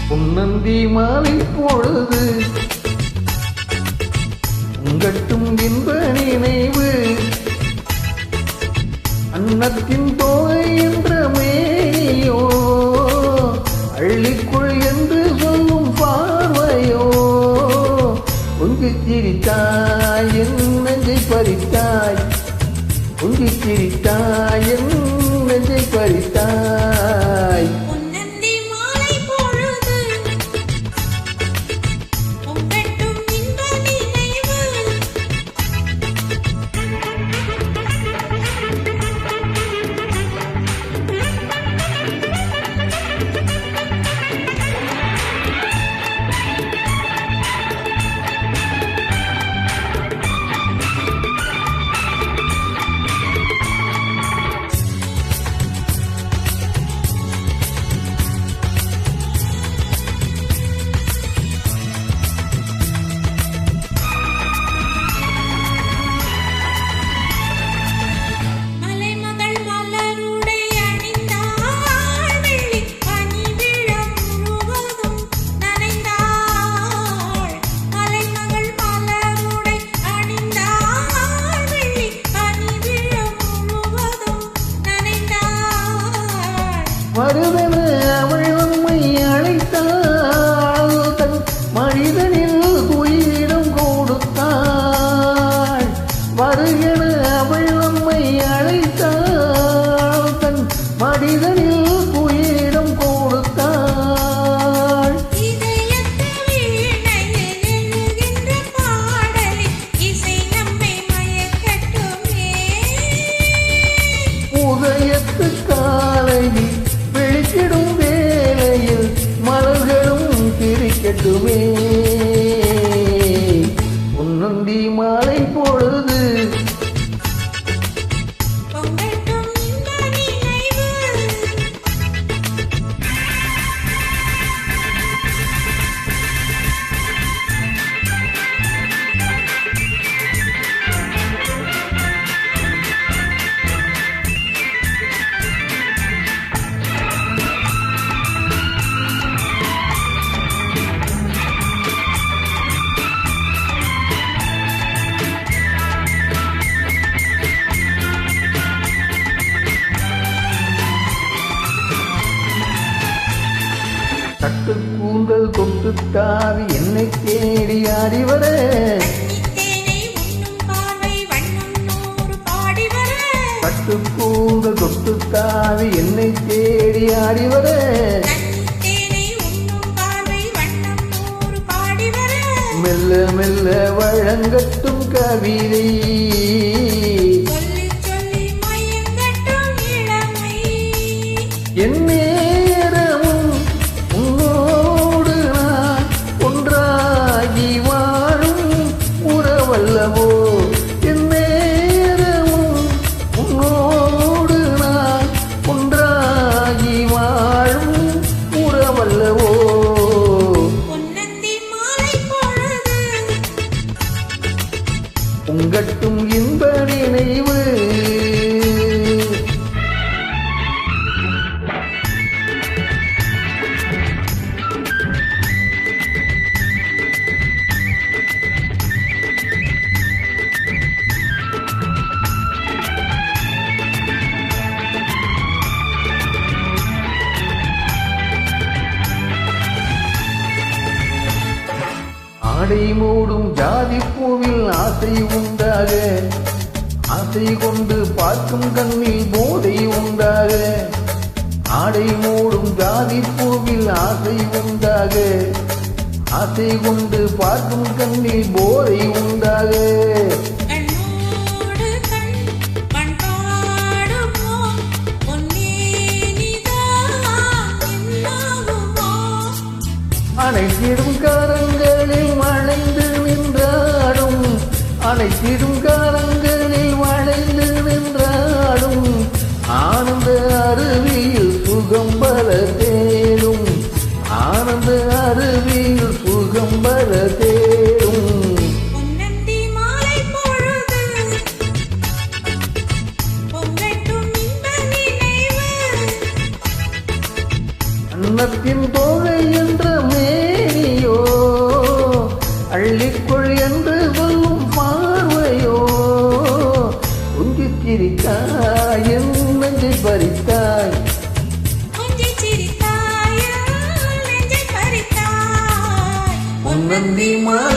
பொன்னந்தி மாலை பொழுது உங்கட்டும் இன்ப நினைவு அன்னத்தின் தோகை என்ற மேயோ அள்ளிக்குள் என்று சொல்லும் பார்வையோ கொஞ்சி சிரித்தாய் என் நெஞ்சை பறித்தாய் கொஞ்சி சிரித்தாய் என் நெஞ்சை பறித்தாய் வருவென அவள் நம்மை அழைத்தாள் தன் மனிதனில் உயிரிடம் கொடுத்தாள் வருகென அவள் நம்மை அழைத்தாள் தன் மனிதனில் உயிரிடம் கொடுத்தாள் உதயத்து காலையில் வெளிக்கிடும் வேளையில் மலர்களும் திரிக்கட்டுமே பொன்னந்தி மாலை பொழுது கட்டு கூந்தல் தொட்டு தாவி என்னை தேடி அறிவர கட்டு கூந்தல் தொட்டு தாவி என்னை தேடி அறிவர மெல்ல மெல்ல வழங்கட்டும் கவிதை என்னே அல்லவோ என் நேரமும் உன்னோடு நான் ஒன்றாகி வாழும் உறவல்லவோ உங்கட்டும் இன்ப நினைவு ஆடை மூடும் ஜாதி பூவில் ஆசை உண்டாக ஆசை கொண்டு பார்க்கும் கண்ணில் போதை உண்டாக ஆடை மூடும் ஜாதி பூவில் ஆசை உண்டாக ஆசை கொண்டு பார்க்கும் கண்ணில் போதை உண்டாக அனைத்திடும் காலங்களில் வளைந்து நின்றாடும் அனைத்திடும் காலங்களில் வளைந்து நின்றாடும் ஆனந்த அருவியில் சுகம் பல தேடும் ஆனந்த அருவியில் சுகம் பல தேடும் அன்னத்தின் தோகை என்ற மேனியோ அள்ளிக்கொள் என்று சொல்லும் பார்வையோ கொஞ்சி சிரித்தாய் என் நெஞ்சை பறித்தாய் பொன்னந்தி மாலை